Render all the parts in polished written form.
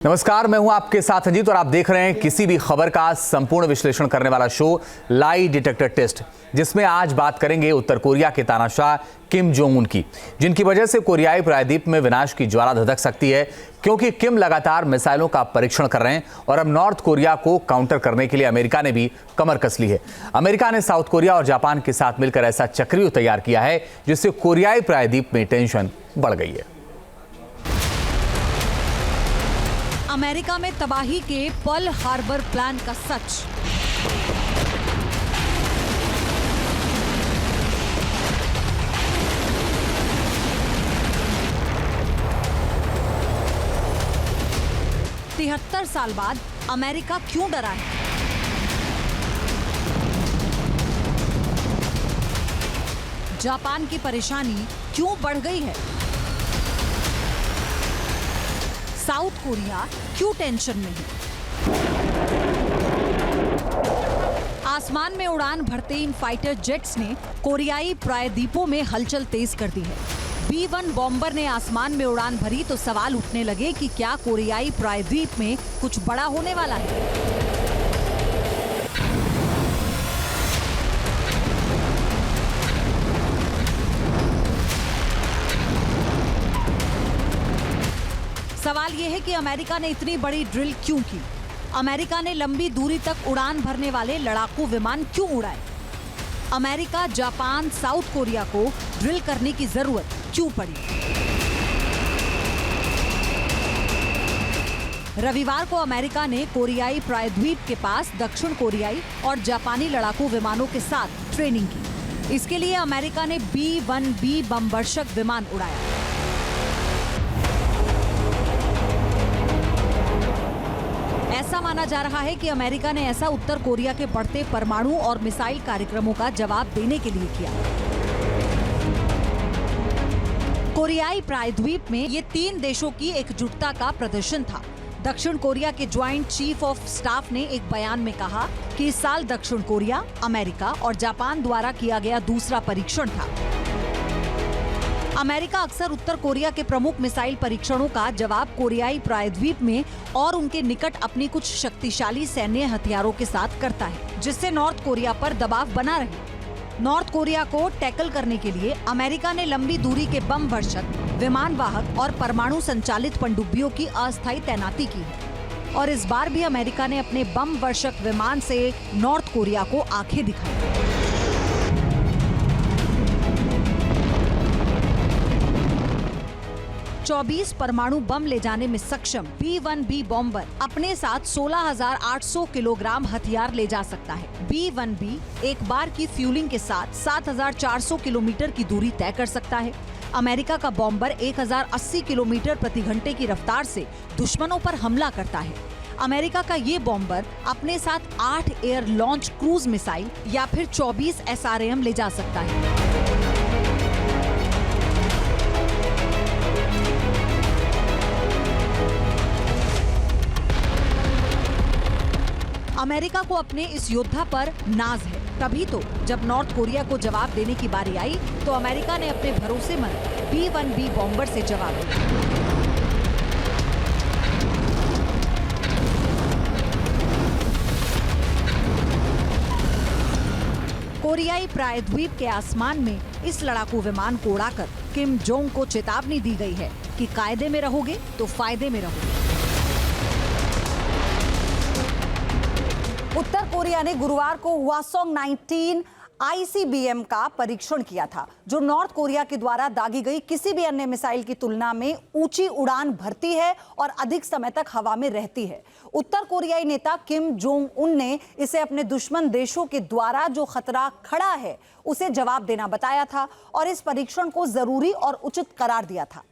नमस्कार, मैं हूं आपके साथ अजीत और आप देख रहे हैं किसी भी खबर का संपूर्ण विश्लेषण करने वाला शो लाई डिटेक्टर टेस्ट, जिसमें आज बात करेंगे उत्तर कोरिया के तानाशाह किम जोंग उन की, जिनकी वजह से कोरियाई प्रायद्वीप में विनाश की ज्वाला धधक सकती है, क्योंकि किम लगातार मिसाइलों का परीक्षण कर रहे हैं और अब नॉर्थ कोरिया को काउंटर करने के लिए अमेरिका ने भी कमर कस ली है। अमेरिका ने साउथ कोरिया और जापान के साथ मिलकर ऐसा चक्रव्यूह तैयार किया है जिससे कोरियाई प्रायद्वीप में टेंशन बढ़ गई है। अमेरिका में तबाही के पर्ल हार्बर प्लान का सच। तिहत्तर साल बाद अमेरिका क्यों डरा है? जापान की परेशानी क्यों बढ़ गई है? साउथ कोरिया क्यों टेंशन में है? आसमान में उड़ान भरते इन फाइटर जेट्स ने कोरियाई प्रायद्वीपों में हलचल तेज कर दी है। B-1 बॉम्बर ने आसमान में उड़ान भरी तो सवाल उठने लगे कि क्या कोरियाई प्रायद्वीप में कुछ बड़ा होने वाला है। सवाल यह है कि अमेरिका ने इतनी बड़ी ड्रिल क्यों की? अमेरिका ने लंबी दूरी तक उड़ान भरने वाले लड़ाकू विमान क्यों उड़ाए? अमेरिका, जापान, साउथ कोरिया को ड्रिल करने की जरूरत क्यों पड़ी? रविवार को अमेरिका ने कोरियाई प्रायद्वीप के पास दक्षिण कोरियाई और जापानी लड़ाकू विमानों के साथ ट्रेनिंग की। इसके लिए अमेरिका ने B-1B बमवर्षक विमान उड़ाया। ऐसा माना जा रहा है कि अमेरिका ने ऐसा उत्तर कोरिया के बढ़ते परमाणु और मिसाइल कार्यक्रमों का जवाब देने के लिए किया। कोरियाई प्रायद्वीप में ये तीन देशों की एकजुटता का प्रदर्शन था। दक्षिण कोरिया के ज्वाइंट चीफ ऑफ स्टाफ ने एक बयान में कहा कि इस साल दक्षिण कोरिया, अमेरिका और जापान द्वारा किया गया दूसरा परीक्षण था। अमेरिका अक्सर उत्तर कोरिया के प्रमुख मिसाइल परीक्षणों का जवाब कोरियाई प्रायद्वीप में और उनके निकट अपनी कुछ शक्तिशाली सैन्य हथियारों के साथ करता है, जिससे नॉर्थ कोरिया पर दबाव बना रहे। नॉर्थ कोरिया को टैकल करने के लिए अमेरिका ने लंबी दूरी के बम वर्षक, विमान वाहक और परमाणु संचालित पनडुब्बियों की अस्थायी तैनाती की है। और इस बार भी अमेरिका ने अपने बम वर्षक विमान से नॉर्थ कोरिया को आंखें दिखाई। चौबीस परमाणु बम ले जाने में सक्षम B-1B बॉम्बर अपने साथ 16,800 किलोग्राम हथियार ले जा सकता है। B-1B एक बार की फ्यूलिंग के साथ 7,400 किलोमीटर की दूरी तय कर सकता है। अमेरिका का बॉम्बर 1,080 किलोमीटर प्रति घंटे की रफ्तार से दुश्मनों पर हमला करता है। अमेरिका का ये बॉम्बर अपने साथ 8 एयर लॉन्च क्रूज मिसाइल या फिर 24 SRAM ले जा सकता है। अमेरिका को अपने इस योद्धा पर नाज है। तभी तो जब नॉर्थ कोरिया को जवाब देने की बारी आई तो अमेरिका ने अपने भरोसेमंद B-1B बॉम्बर से जवाब दिया। कोरियाई प्रायद्वीप के आसमान में इस लड़ाकू विमान को उड़ाकर किम जोंग को चेतावनी दी गई है कि कायदे में रहोगे तो फायदे में रहोगे। उत्तर कोरिया ने गुरुवार को हवासोंग 19 ICBM का परीक्षण किया था, जो नॉर्थ कोरिया के द्वारा दागी गई किसी भी अन्य मिसाइल की तुलना में ऊंची उड़ान भरती है और अधिक समय तक हवा में रहती है। उत्तर कोरियाई नेता किम जोंग उन ने इसे अपने दुश्मन देशों के द्वारा जो खतरा खड़ा है उसे जवाब देना बताया था और इस परीक्षण को जरूरी और उचित करार दिया था।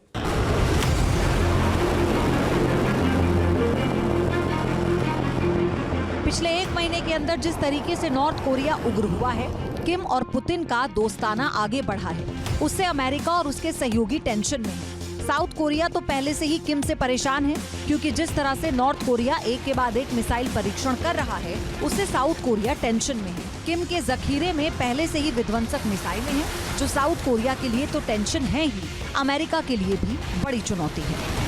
पिछले एक महीने के अंदर जिस तरीके से नॉर्थ कोरिया उग्र हुआ है, किम और पुतिन का दोस्ताना आगे बढ़ा है, उससे अमेरिका और उसके सहयोगी टेंशन में है। साउथ कोरिया तो पहले से ही किम से परेशान है, क्योंकि जिस तरह से नॉर्थ कोरिया एक के बाद एक मिसाइल परीक्षण कर रहा है, उससे साउथ कोरिया टेंशन में है। किम के जखीरे में पहले से ही विध्वंसक मिसाइलें हैं, जो साउथ कोरिया के लिए तो टेंशन है ही, अमेरिका के लिए भी बड़ी चुनौती है।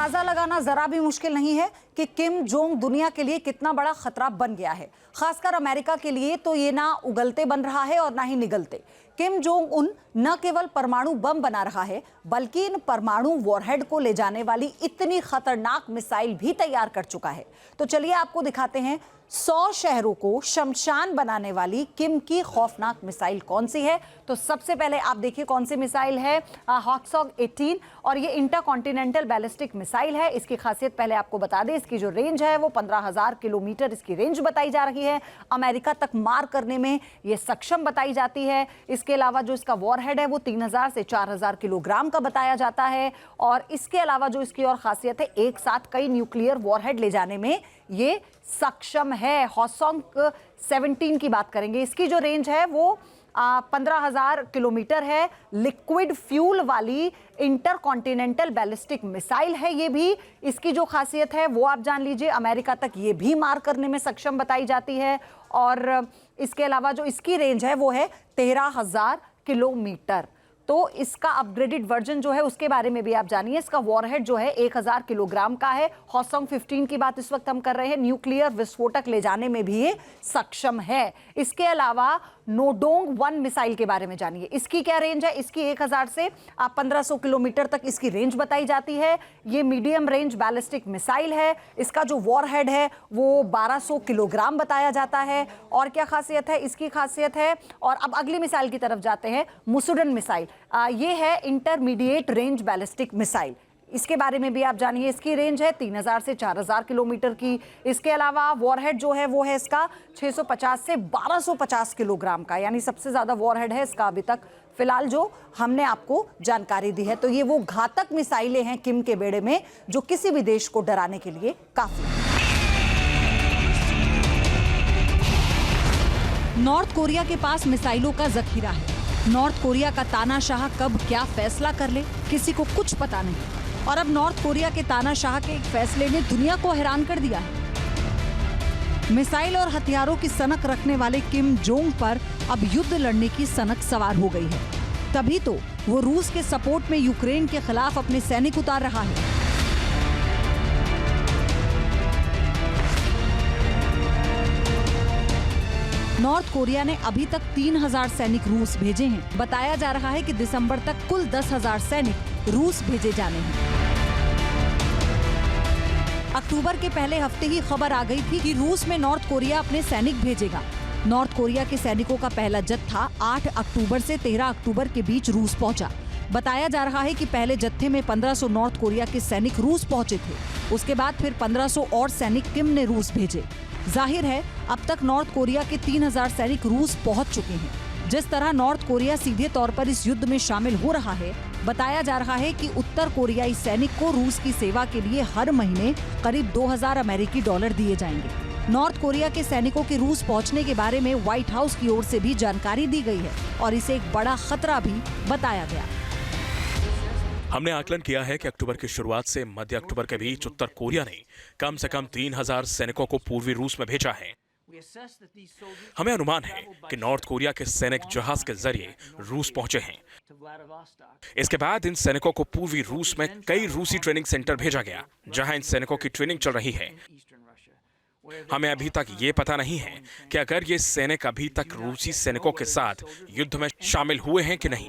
अंदाजा लगाना जरा भी मुश्किल नहीं है कि किम जोंग दुनिया के लिए कितना बड़ा खतरा बन गया है। खासकर अमेरिका के लिए तो ये ना उगलते बन रहा है और ना ही निगलते। किम जोंग उन न केवल परमाणु बम बना रहा है बल्कि इन परमाणु वॉरहेड को ले जाने वाली इतनी खतरनाक मिसाइल भी तैयार कर चुका है। तो चलिए आपको दिखाते हैं 100 शहरों को शमशान बनाने वाली किम की खौफनाक मिसाइल कौन सी है। तो सबसे पहले आप देखिए कौन सी मिसाइल है, हॉक्सॉग 18, और ये इंटरकॉन्टिनेंटल बैलिस्टिक मिसाइल है। इसकी खासियत पहले आपको बता दें, इसकी जो रेंज है वो 15,000 किलोमीटर इसकी रेंज बताई जा रही है। अमेरिका तक मार करने में ये सक्षम बताई जाती है। इसके अलावा जो इसका वॉरहेड है वो 3,000 से 4,000 किलोग्राम का बताया जाता है। और इसके अलावा जो इसकी और खासियत है, एक साथ कई न्यूक्लियर वॉरहेड ले जाने में ये सक्षम है। हॉक्सॉग 17 की बात करेंगे, इसकी जो रेंज है वो 15,000 किलोमीटर है। लिक्विड फ्यूल वाली इंटरकॉन्टिनेंटल बैलिस्टिक मिसाइल है ये भी। इसकी जो खासियत है वो आप जान लीजिए, अमेरिका तक ये भी मार करने में सक्षम बताई जाती है। और इसके अलावा जो इसकी रेंज है वो है 13,000 किलोमीटर। तो इसका अपग्रेडेड वर्जन जो है उसके बारे में भी आप जानिए। इसका वॉरहेड जो है 1,000 किलोग्राम का है। हॉक्सॉग 15 की बात इस वक्त हम कर रहे हैं। न्यूक्लियर विस्फोटक ले जाने में भी ये सक्षम है। इसके अलावा नोडोंग 1 मिसाइल के बारे में जानिए। इसकी क्या रेंज है? इसकी 1,000 से 1,500 किलोमीटर तक इसकी रेंज बताई जाती है। ये मीडियम रेंज बैलिस्टिक मिसाइल है। इसका जो वॉरहेड है वो 1,200 किलोग्राम बताया जाता है। और क्या खासियत है? इसकी खासियत है, और अब अगली मिसाइल की तरफ जाते हैं, मुसुडन मिसाइल। ये है इंटरमीडिएट रेंज बैलिस्टिक मिसाइल। इसके बारे में भी आप जानिए। इसकी रेंज है 3,000 से 4,000 किलोमीटर की। इसके अलावा वॉरहेड जो है वो है इसका 650 से 1,250 किलोग्राम का, यानी सबसे ज्यादा वॉरहेड है इसका अभी तक फिलहाल जो हमने आपको जानकारी दी है। तो ये वो घातक मिसाइलें हैं किम के बेड़े में जो किसी भी देश को डराने के लिए काफी है। नॉर्थ कोरिया के पास मिसाइलों का जखीरा है। नॉर्थ कोरिया का तानाशाह कब क्या फैसला कर ले किसी को कुछ पता नहीं। और अब नॉर्थ कोरिया के तानाशाह के एक फैसले ने दुनिया को हैरान कर दिया है। मिसाइल और हथियारों की सनक रखने वाले किम जोंग पर अब युद्ध लड़ने की सनक सवार हो गई है। तभी तो वो रूस के सपोर्ट में यूक्रेन के खिलाफ अपने सैनिक उतार रहा है। नॉर्थ कोरिया ने अभी तक 3,000 सैनिक रूस भेजे हैं। बताया जा रहा है कि दिसंबर तक कुल 10,000 सैनिक रूस भेजे जाने हैं। अक्टूबर के पहले हफ्ते ही खबर आ गई थी कि रूस में नॉर्थ कोरिया अपने सैनिक भेजेगा। नॉर्थ कोरिया के सैनिकों का पहला जत्था 8 अक्टूबर से 13 अक्टूबर के बीच रूस पहुंचा। बताया जा रहा है कि पहले जत्थे में 1,500 नॉर्थ कोरिया के सैनिक रूस पहुंचे थे। उसके बाद फिर 1,500 और सैनिक किम ने रूस भेजे। जाहिर है अब तक नॉर्थ कोरिया के 3,000 सैनिक रूस पहुंच चुके हैं। जिस तरह नॉर्थ कोरिया सीधे तौर पर इस युद्ध में शामिल हो रहा है, बताया जा रहा है कि उत्तर कोरियाई सैनिक को रूस की सेवा के लिए हर महीने करीब 2,000 अमेरिकी डॉलर दिए जाएंगे। नॉर्थ कोरिया के सैनिकों के रूस पहुंचने के बारे में व्हाइट हाउस की ओर से भी जानकारी दी गई है और इसे एक बड़ा खतरा भी बताया गया। हमने आकलन किया है कि अक्टूबर की शुरुआत से मध्य अक्टूबर के बीच उत्तर कोरिया ने कम से कम 3,000 सैनिकों को पूर्वी रूस में भेजा है। हमें अनुमान है कि नॉर्थ कोरिया के सैनिक जहाज के जरिए रूस पहुंचे हैं। इसके बाद इन सैनिकों को पूर्वी रूस में कई रूसी ट्रेनिंग सेंटर भेजा गया, जहां इन सैनिकों की ट्रेनिंग चल रही है। हमें अभी तक ये पता नहीं है कि अगर ये सैनिक अभी तक रूसी सैनिकों के साथ युद्ध में शामिल हुए हैं कि नहीं,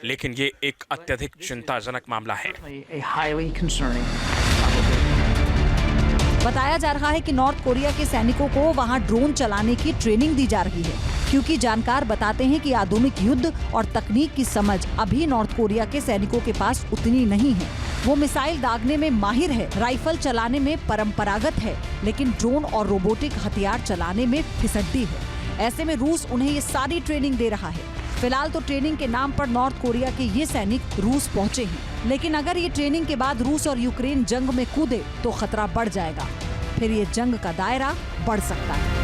लेकिन ये एक अत्यधिक चिंताजनक मामला है। बताया जा रहा है कि नॉर्थ कोरिया के सैनिकों को वहां ड्रोन चलाने की ट्रेनिंग दी जा रही है, क्योंकि जानकार बताते हैं कि आधुनिक युद्ध और तकनीक की समझ अभी नॉर्थ कोरिया के सैनिकों के पास उतनी नहीं है। वो मिसाइल दागने में माहिर है, राइफल चलाने में परंपरागत है, लेकिन ड्रोन और रोबोटिक हथियार चलाने में फिसड्डी है। ऐसे में रूस उन्हें ये सारी ट्रेनिंग दे रहा है। फिलहाल तो ट्रेनिंग के नाम पर नॉर्थ कोरिया के ये सैनिक रूस पहुंचे हैं, लेकिन अगर ये ट्रेनिंग के बाद रूस और यूक्रेन जंग में कूदे तो खतरा बढ़ जाएगा। फिर ये जंग का दायरा बढ़ सकता है।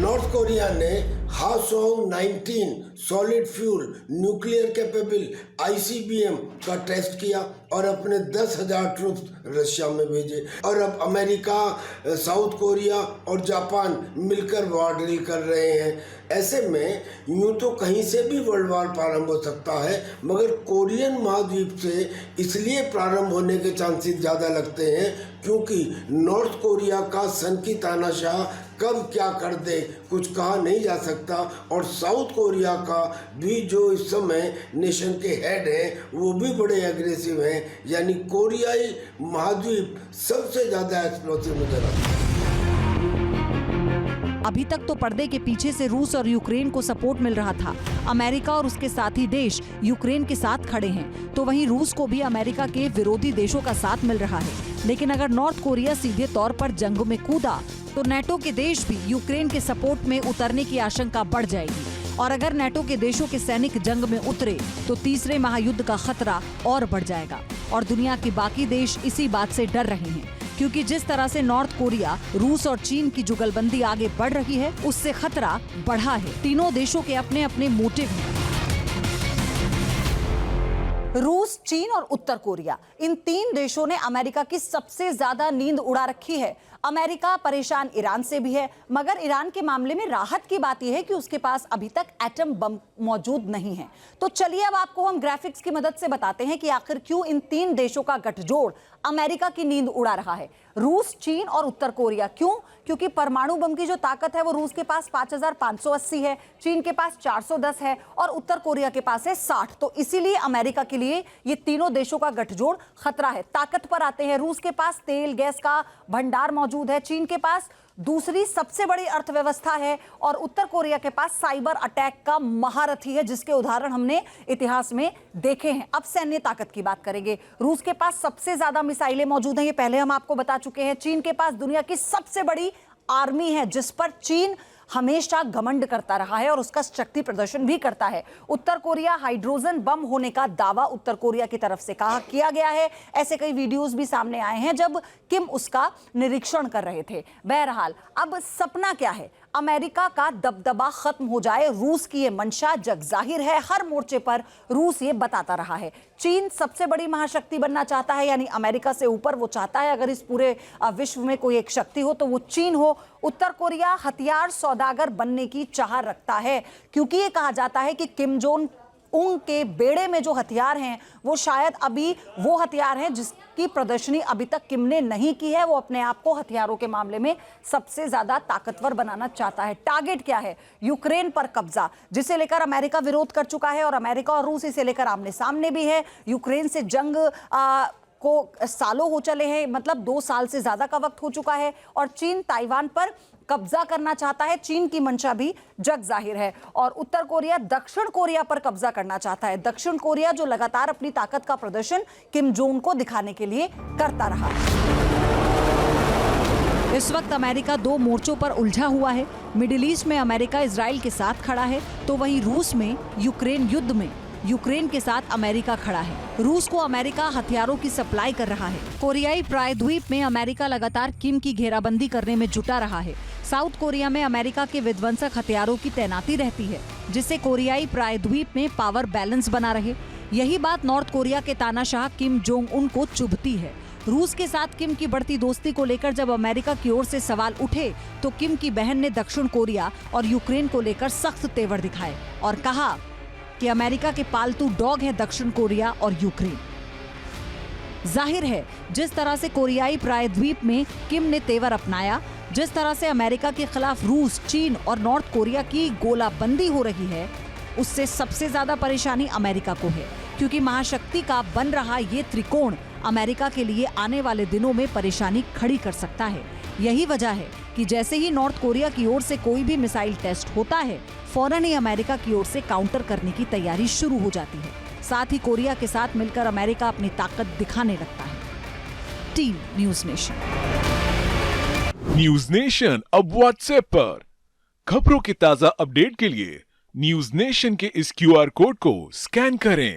नॉर्थ कोरिया ने Hwasong 19 solid fuel nuclear capable ICBM का टेस्ट किया और अपने 10,000 ट्रूप्स रशिया में भेजे। और अब अमेरिका, साउथ कोरिया और जापान मिलकर वॉर ड्रिल कर रहे हैं। ऐसे में यूं तो कहीं से भी वर्ल्ड वॉर प्रारंभ हो सकता है, मगर कोरियन महाद्वीप से इसलिए प्रारंभ होने के चांसेस ज़्यादा लगते हैं क्योंकि नॉर्थ कोरिया का सनकी तानाशाह कब क्या कर दे कुछ कहा नहीं जा सकता। और साउथ कोरिया का भी जो इस समय नेशन के हेड हैं वो भी बड़े एग्रेसिव हैं, यानी कोरियाई महाद्वीप सबसे ज़्यादा एक्सप्लोसिव नजर आता है। अभी तक तो पर्दे के पीछे से रूस और यूक्रेन को सपोर्ट मिल रहा था। अमेरिका और उसके साथी देश यूक्रेन के साथ खड़े हैं, तो वहीं रूस को भी अमेरिका के विरोधी देशों का साथ मिल रहा है। लेकिन अगर नॉर्थ कोरिया सीधे तौर पर जंग में कूदा तो नेटो के देश भी यूक्रेन के सपोर्ट में उतरने की आशंका बढ़ जाएगी। और अगर नेटो के देशों के सैनिक जंग में उतरे तो तीसरे महायुद्ध का खतरा और बढ़ जाएगा। और दुनिया के बाकी देश इसी बात से डर रहे हैं, क्योंकि जिस तरह से नॉर्थ कोरिया, रूस और चीन की जुगलबंदी आगे बढ़ रही है, उससे खतरा बढ़ा है। तीनों देशों के अपने अपने मोटिव हैं। रूस, चीन और उत्तर कोरिया, इन तीन देशों ने अमेरिका की सबसे ज्यादा नींद उड़ा रखी है। अमेरिका परेशान ईरान से भी है, मगर ईरान के मामले में राहत की बात यह है कि उसके पास अभी तक एटम बम मौजूद नहीं है। तो चलिए अब आपको हम ग्राफिक्स की मदद से बताते हैं कि आखिर क्यों इन तीन देशों का गठजोड़ अमेरिका की नींद उड़ा रहा है। रूस, चीन और उत्तर कोरिया। क्यों? क्योंकि परमाणु बम की जो ताकत है वो रूस के पास 5,580 है, चीन के पास 410 है और उत्तर कोरिया के पास है 60। तो इसीलिए अमेरिका के लिए ये तीनों देशों का गठजोड़ खतरा है। ताकत पर आते हैं, रूस के पास तेल गैस का भंडार मौजूद है, चीन के पास दूसरी सबसे बड़ी अर्थव्यवस्था है और उत्तर कोरिया के पास साइबर अटैक का महारथी है, जिसके उदाहरण हमने इतिहास में देखे हैं। अब सैन्य ताकत की बात करेंगे। रूस के पास सबसे ज्यादा मिसाइलें मौजूद हैं, ये पहले हम आपको बता चुके हैं। चीन के पास दुनिया की सबसे बड़ी आर्मी है, जिस पर चीन हमेशा घमंड करता रहा है और उसका शक्ति प्रदर्शन भी करता है। उत्तर कोरिया, हाइड्रोजन बम होने का दावा उत्तर कोरिया की तरफ से किया गया है। ऐसे कई वीडियोस भी सामने आए हैं जब किम उसका निरीक्षण कर रहे थे। बहरहाल अब सपना क्या है? अमेरिका का दबदबा खत्म हो जाए। रूस की ये मंशा जग जाहिर है, हर मोर्चे पर रूस ये बताता रहा है। चीन सबसे बड़ी महाशक्ति बनना चाहता है, यानी अमेरिका से ऊपर वो चाहता है अगर इस पूरे विश्व में कोई एक शक्ति हो तो वो चीन हो। उत्तर कोरिया हथियार सौदागर बनने की चाह रखता है, क्योंकि ये कहा जाता है कि किम जोंग उन के बेड़े में जो हथियार हैं वो शायद अभी वो हथियार हैं जिसकी प्रदर्शनी अभी तक किम ने नहीं की है। वो अपने आप को हथियारों के मामले में सबसे ज्यादा ताकतवर बनाना चाहता है। टारगेट क्या है? यूक्रेन पर कब्जा, जिसे लेकर अमेरिका विरोध कर चुका है और अमेरिका और रूस इसे लेकर आमने सामने भी है। यूक्रेन से जंग को सालों हो चले हैं, मतलब 2 साल से ज्यादा का वक्त हो चुका है। और चीन ताइवान पर कब्जा करना चाहता है। चीन की मंशा भी जग जाहिर है। और उत्तर कोरिया दक्षिण कोरिया पर कब्जा करना चाहता है। दक्षिण कोरिया जो लगातार अपनी ताकत का प्रदर्शन किम जोंग को दिखाने के लिए करता रहा। इस वक्त अमेरिका 2 मोर्चों पर उलझा हुआ है। मिडिल ईस्ट में अमेरिका इजराइल के साथ खड़ा है, तो वहीं रूस में यूक्रेन युद्ध में यूक्रेन के साथ अमेरिका खड़ा है। रूस को अमेरिका हथियारों की सप्लाई कर रहा है। कोरियाई प्रायद्वीप में अमेरिका लगातार किम की घेराबंदी करने में जुटा रहा है। साउथ कोरिया में अमेरिका के विध्वंसक हथियारों की तैनाती रहती है, जिससे कोरियाई प्रायद्वीप में पावर बैलेंस बना रहे। यही बात नॉर्थ कोरिया के तानाशाह किम जोंग उन को चुभती है। रूस के साथ किम की बढ़ती दोस्ती को लेकर जब अमेरिका की ओर से सवाल उठे तो किम की बहन ने दक्षिण कोरिया और यूक्रेन को लेकर सख्त तेवर दिखाए और कहा कि अमेरिका के पालतू डॉग हैं दक्षिण कोरिया और यूक्रेन। जाहिर है, जिस तरह से कोरियाई प्रायद्वीप में किम ने तेवर अपनाया, जिस तरह से अमेरिका के खिलाफ रूस, चीन और नॉर्थ कोरिया की गोलाबंदी हो रही है, उससे सबसे ज्यादा परेशानी अमेरिका को है, क्योंकि महाशक्ति का बन रहा ये त्रिकोण अमेरिका के लिए आने वाले दिनों में परेशानी खड़ी कर सकता है। यही वजह है कि जैसे ही नॉर्थ कोरिया की ओर से कोई भी मिसाइल टेस्ट होता है, फौरन ही अमेरिका की ओर से काउंटर करने की तैयारी शुरू हो जाती है। साथ ही कोरिया के साथ मिलकर अमेरिका अपनी ताकत दिखाने लगता है। Team news nation. News nation अब व्हाट्सएप पर खबरों की ताजा अपडेट के लिए न्यूज़ नेशन के इस QR कोड को स्कैन करें